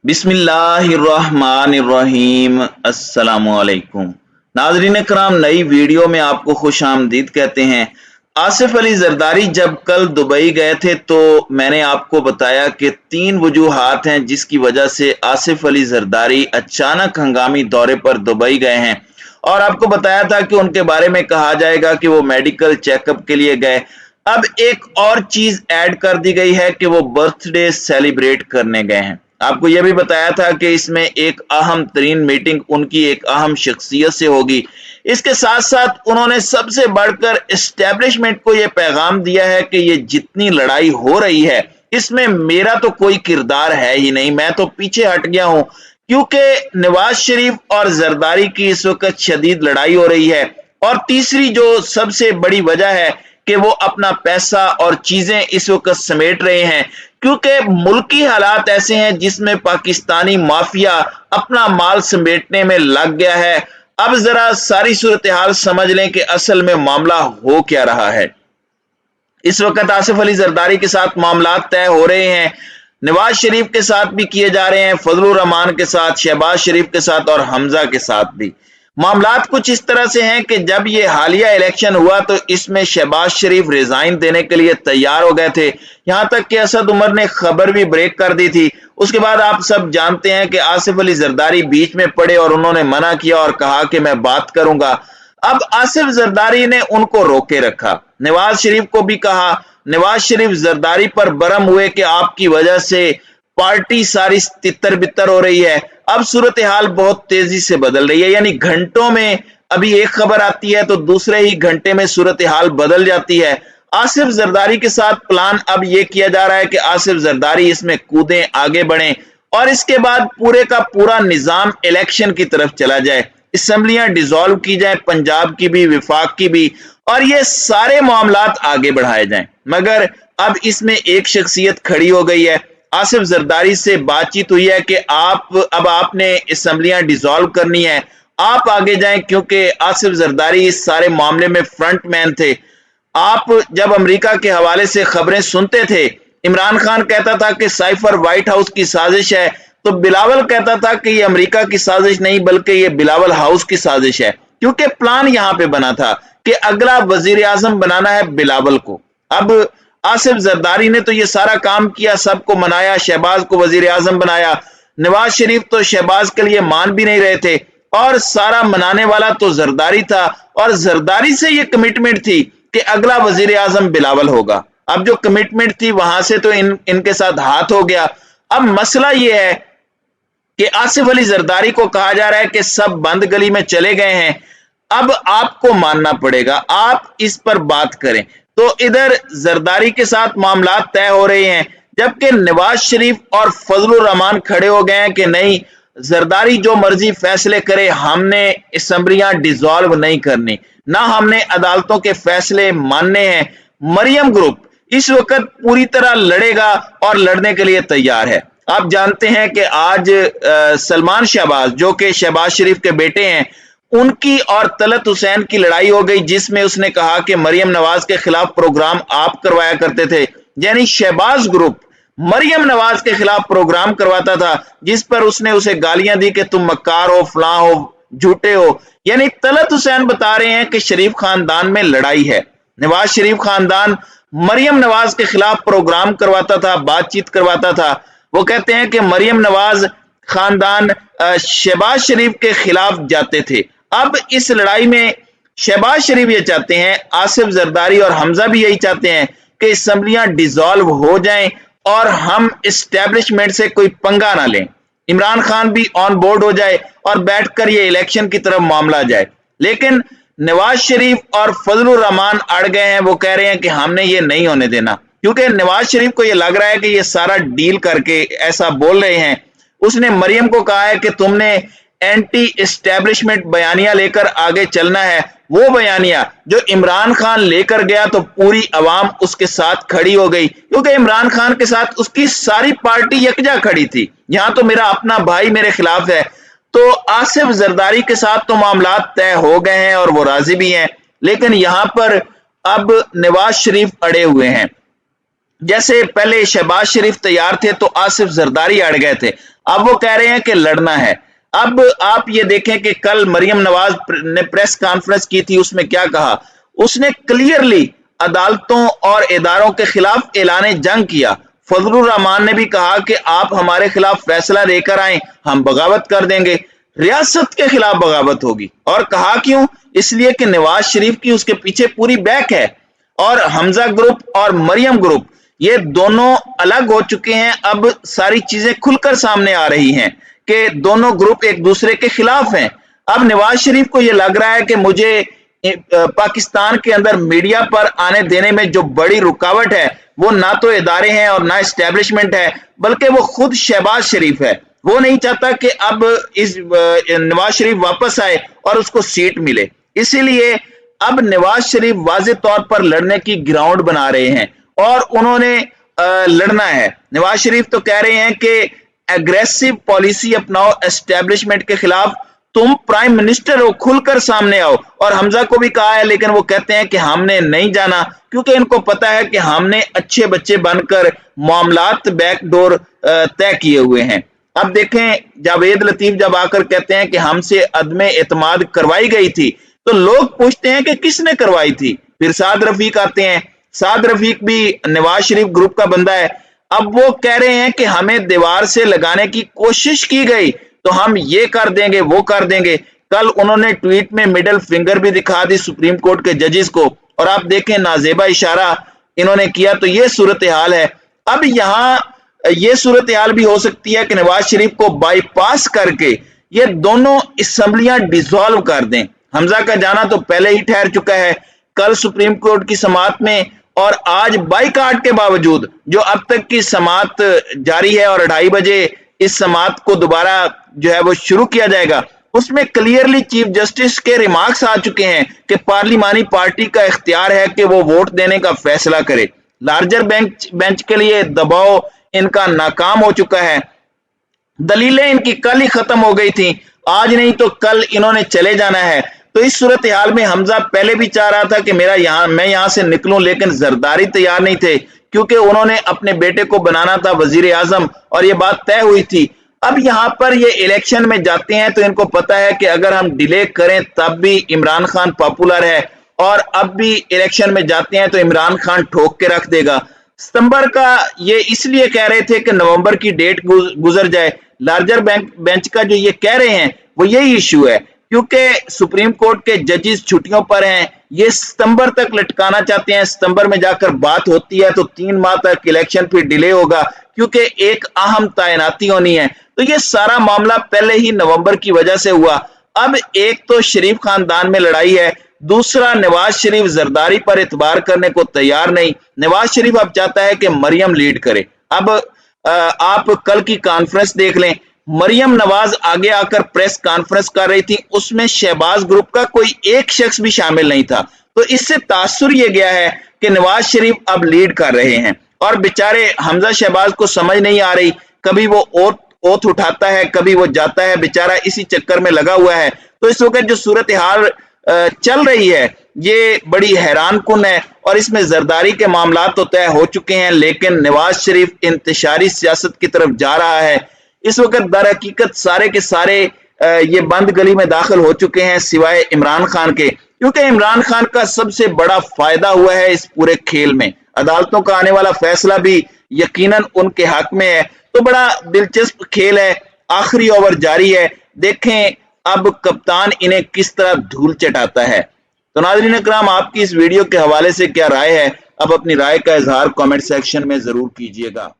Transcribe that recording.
बिस्मिल्लाहिर्रहमानिर्रहीम। अस्सलामुअलैकुम नाज़रीन कराम, नई वीडियो में आपको खुश आमदीद कहते हैं। आसिफ अली जरदारी जब कल दुबई गए थे तो मैंने आपको बताया कि तीन वजूहात हैं जिसकी वजह से आसिफ अली जरदारी अचानक हंगामी दौरे पर दुबई गए हैं, और आपको बताया था कि उनके बारे में कहा जाएगा कि वो मेडिकल चेकअप के लिए गए। अब एक और चीज ऐड कर दी गई है कि वो बर्थडे सेलिब्रेट करने गए हैं। आपको यह भी बताया था कि इसमें एक अहम तरीन मीटिंग उनकी एक अहम शख्सियत से होगी। इसके साथ साथ उन्होंने सबसे बढ़कर एस्टेब्लिशमेंट को यह पैगाम दिया है कि ये जितनी लड़ाई हो रही है इसमें मेरा तो कोई किरदार है ही नहीं, मैं तो पीछे हट गया हूं, क्योंकि नवाज शरीफ और जरदारी की इस वक्त शदीद लड़ाई हो रही है। और तीसरी जो सबसे बड़ी वजह है कि वो अपना पैसा और चीजें इस वक्त समेट रहे हैं, क्योंकि मुल्की हालात ऐसे हैं जिसमें पाकिस्तानी माफिया अपना माल समेटने में लग गया है। अब जरा सारी सूरत हाल समझ लें कि असल में मामला हो क्या रहा है। इस वक्त आसिफ अली जरदारी के साथ मामला तय हो रहे हैं, नवाज शरीफ के साथ भी किए जा रहे हैं, फजलुर रहमान के साथ, शहबाज शरीफ के साथ और हमजा के साथ भी। मामलात कुछ इस तरह से हैं कि जब ये हालिया इलेक्शन हुआ तो इसमें शहबाज शरीफ रिजाइन देने के लिए तैयार हो गए थे, यहां तक कि असद उमर ने खबर भी ब्रेक कर दी थी। उसके बाद आप सब जानते हैं कि आसिफ अली जरदारी बीच में पड़े और उन्होंने मना किया और कहा कि मैं बात करूंगा। अब आसिफ जरदारी ने उनको रोके रखा, नवाज शरीफ को भी कहा। नवाज शरीफ जरदारी पर बरम हुए कि आपकी वजह से पार्टी सारी तितर बितर हो रही है। अब सूरत हाल बहुत तेजी से बदल रही है, यानी घंटों में अभी एक खबर आती है तो दूसरे ही घंटे में सूरत हाल बदल जाती है। आसिफ जरदारी के साथ प्लान अब यह किया जा रहा है कि आसिफ जरदारी इसमें कूदें, आगे बढ़ें और इसके बाद पूरे का पूरा निजाम इलेक्शन की तरफ चला जाए, असेंबलियां डिसॉल्व की जाए, पंजाब की भी, विफाक की भी, और ये सारे मामलात आगे बढ़ाए जाएं। मगर अब इसमें एक शख्सियत खड़ी हो गई है। आसिफ जरदारी से बातचीत हुई है कि अब आपने असेंबलियां डिसॉल्व करनी है, आप आगे जाएं, क्योंकि आसिफ जरदारी इस सारे मामले में फ्रंट मैन थे। आप जब अमेरिका के हवाले से खबरें सुनते थे, इमरान खान कहता था कि साइफर व्हाइट हाउस की साजिश है, तो बिलावल कहता था कि ये अमेरिका की साजिश नहीं बल्कि ये बिलावल हाउस की साजिश है, क्योंकि प्लान यहां पे बना था कि अगला वजीर आजम बनाना है बिलावल को। अब आसिफ जरदारी ने तो ये सारा काम किया, सबको मनाया, शहबाज को वजीर आजम बनाया। नवाज शरीफ तो शहबाज के लिए मान भी नहीं रहे थे और सारा मनाने वाला तो जरदारी था, और जरदारी से ये कमिटमेंट थी कि अगला वजीर आजम बिलावल होगा। अब जो कमिटमेंट थी वहां से तो इनके साथ हाथ हो गया। अब मसला ये है कि आसिफ अली जरदारी को कहा जा रहा है कि सब बंद गली में चले गए हैं, अब आपको मानना पड़ेगा, आप इस पर बात करें। तो इधर जरदारी के साथ मामला तय हो रहे हैं, जबकि नवाज शरीफ और फजलुर रहमान खड़े हो गए हैं कि नहीं, जरदारी जो मर्जी फैसले करे, हमने असेंबलियां डिसॉल्व नहीं करनी, ना हमने अदालतों के फैसले मानने हैं। मरियम ग्रुप इस वक्त पूरी तरह लड़ेगा और लड़ने के लिए तैयार है। आप जानते हैं कि आज सलमान शहबाज, जो कि शहबाज शरीफ के बेटे हैं, उनकी और तलत हुसैन की लड़ाई हो गई, जिसमें उसने कहा कि मरियम नवाज के खिलाफ प्रोग्राम आप करवाया करते थे। यानी शहबाज ग्रुप मरियम नवाज के खिलाफ प्रोग्राम करवाता था, जिस पर उसने उसे गालियां दी कि तुम मक्कार हो, फलां हो, झूठे हो। यानी तलत हुसैन बता रहे हैं कि शरीफ खानदान में लड़ाई है। नवाज शरीफ खानदान मरियम नवाज के खिलाफ प्रोग्राम करवाता था, बातचीत करवाता था। वो कहते हैं कि मरियम नवाज खानदान शहबाज शरीफ के खिलाफ जाते थे। अब इस लड़ाई में शहबाज शरीफ ये चाहते हैं, आसिफ जरदारी और हमजा भी यही चाहते हैं कि असेंबलियां डिसॉल्व हो जाएं और हम एस्टेब्लिशमेंट से कोई पंगा ना लें, इमरान खान भी ऑन बोर्ड हो जाए और बैठकर ये इलेक्शन की तरफ मामला जाए। लेकिन नवाज शरीफ और फजलुर रहमान अड़ गए हैं, वो कह रहे हैं कि हमने ये नहीं होने देना, क्योंकि नवाज शरीफ को ये लग रहा है कि ये सारा डील करके ऐसा बोल रहे हैं। उसने मरियम को कहा है कि तुमने एंटी एस्टेब्लिशमेंट बयानिया लेकर आगे चलना है, वो बयानिया जो इमरान खान लेकर गया तो पूरी अवाम उसके साथ खड़ी हो गई, क्योंकि इमरान खान के साथ उसकी सारी पार्टी यकजा खड़ी थी। यहां तो मेरा अपना भाई मेरे खिलाफ है। तो आसिफ जरदारी के साथ तो मामला तय हो गए हैं और वो राजी भी हैं, लेकिन यहां पर अब नवाज शरीफ अड़े हुए हैं। जैसे पहले शहबाज शरीफ तैयार थे तो आसिफ जरदारी अड़ गए थे, अब वो कह रहे हैं कि लड़ना है। अब आप ये देखें कि कल मरियम नवाज ने प्रेस कॉन्फ्रेंस की थी, उसमें क्या कहा? उसने क्लियरली अदालतों और इदारों के खिलाफ ऐलान जंग किया। फजलुर रहमान ने भी कहा कि आप हमारे खिलाफ फैसला लेकर आए, हम बगावत कर देंगे। रियासत के खिलाफ बगावत होगी। और कहा क्यों? इसलिए कि नवाज शरीफ की उसके पीछे पूरी बैक है। और हमजा ग्रुप और मरियम ग्रुप ये दोनों अलग हो चुके हैं। अब सारी चीजें खुलकर सामने आ रही हैं कि दोनों ग्रुप एक दूसरे के खिलाफ हैं। अब नवाज शरीफ को यह लग रहा है कि मुझे पाकिस्तान के अंदर मीडिया पर आने देने में जो बड़ी रुकावट है वो ना तो इदारे हैं और ना एस्टेब्लिशमेंट है, बल्कि वो खुद शहबाज शरीफ है। वो नहीं चाहता कि अब इस नवाज शरीफ वापस आए और उसको सीट मिले। इसीलिए अब नवाज शरीफ वाज़ेह तौर पर लड़ने की ग्राउंड बना रहे हैं और उन्होंने लड़ना है। नवाज शरीफ तो कह रहे हैं कि एग्रेसिव पॉलिसी अपनाओ एस्टेब्लिशमेंट के खिलाफ, तुम प्राइम मिनिस्टर हो, खुलकर सामने आओ। और हमजा को भी कहा है, लेकिन वो कहते हैं कि हमने नहीं जाना, क्योंकि इनको पता है कि हमने अच्छे बच्चे बनकर मामलात बैकडोर तय किए हुए हैं। अब देखें, जावेद लतीफ जब आकर कहते हैं कि हमसे अदम एतमाद करवाई गई थी, तो लोग पूछते हैं कि किसने करवाई थी। फिर साद रफीक आते हैं। साद रफीक भी नवाज शरीफ ग्रुप का बंदा है। अब वो कह रहे हैं कि हमें दीवार से लगाने की कोशिश की गई तो हम ये कर देंगे, वो कर देंगे। कल उन्होंने ट्वीट में मिडिल फिंगर भी दिखा दी सुप्रीम कोर्ट के जजेस को। और आप देखें, नाजेबा इशारा इन्होंने किया। तो ये सूरत हाल है। अब यहां ये सूरत हाल भी हो सकती है कि नवाज शरीफ को बाईपास करके ये दोनों असेंबलियां डिसॉल्व कर दें। हमजा का जाना तो पहले ही ठहर चुका है, कल सुप्रीम कोर्ट की समाअत में, और आज बाइकाट के बावजूद जो अब तक की समाअत जारी है और 2:30 बजे इस समाअत को दोबारा जो है वो शुरू किया जाएगा, उसमें क्लियरली चीफ जस्टिस के रिमार्क्स आ चुके हैं कि पार्लिमानी पार्टी का इख्तियार है कि वो वोट देने का फैसला करे। लार्जर बेंच के लिए दबाव इनका नाकाम हो चुका है। दलीलें इनकी कल ही खत्म हो गई थी, आज नहीं तो कल इन्होंने चले जाना है। तो इस सूरत हाल में हमजा पहले भी चाह रहा था कि मैं यहां से निकलूं, लेकिन जरदारी तैयार नहीं थे, क्योंकि उन्होंने अपने बेटे को बनाना था वजीर आजम और ये बात तय हुई थी। अब यहां पर ये इलेक्शन में जाते हैं तो इनको पता है कि अगर हम डिले करें तब भी इमरान खान पॉपुलर है, और अब भी इलेक्शन में जाते हैं तो इमरान खान ठोक के रख देगा। सितंबर का ये इसलिए कह रहे थे कि नवंबर की डेट गुजर जाए। लार्जर बेंच का जो ये कह रहे हैं वो यही इशू है, क्योंकि सुप्रीम कोर्ट के जजेस छुट्टियों पर हैं। ये सितंबर तक लटकाना चाहते हैं। सितंबर में जाकर बात होती है तो 3 माह तक इलेक्शन फिर डिले होगा, क्योंकि एक अहम तैनाती होनी है। तो ये सारा मामला पहले ही नवंबर की वजह से हुआ। अब एक तो शरीफ खानदान में लड़ाई है, दूसरा नवाज शरीफ जरदारी पर एतबार करने को तैयार नहीं। नवाज शरीफ अब चाहता है कि मरियम लीड करे। अब आप कल की कॉन्फ्रेंस देख लें, मरियम नवाज आगे आकर प्रेस कॉन्फ्रेंस कर रही थी, उसमें शहबाज ग्रुप का कोई एक शख्स भी शामिल नहीं था। तो इससे तासुर यह गया है कि नवाज शरीफ अब लीड कर रहे हैं, और बेचारे हमजा शहबाज को समझ नहीं आ रही, कभी वो ओथ उठाता है, कभी वो जाता है, बेचारा इसी चक्कर में लगा हुआ है। तो इस वक्त जो सूरत हाल चल रही है ये बड़ी हैरान कुन है, और इसमें जरदारी के मामला तो तय हो चुके हैं, लेकिन नवाज शरीफ इंतशारी सियासत की तरफ जा रहा है। इस वक्त दर हकीकत सारे के सारे ये बंद गली में दाखिल हो चुके हैं, सिवाय इमरान खान के, क्योंकि इमरान खान का सबसे बड़ा फायदा हुआ है इस पूरे खेल में। अदालतों का आने वाला फैसला भी यकीनन उनके हक में है। तो बड़ा दिलचस्प खेल है, आखिरी ओवर जारी है, देखें अब कप्तान इन्हें किस तरह धूल चटाता है। तो नाज़रीन इकराम, आपकी इस वीडियो के हवाले से क्या राय है? अब अपनी राय का इजहार कमेंट सेक्शन में जरूर कीजिएगा।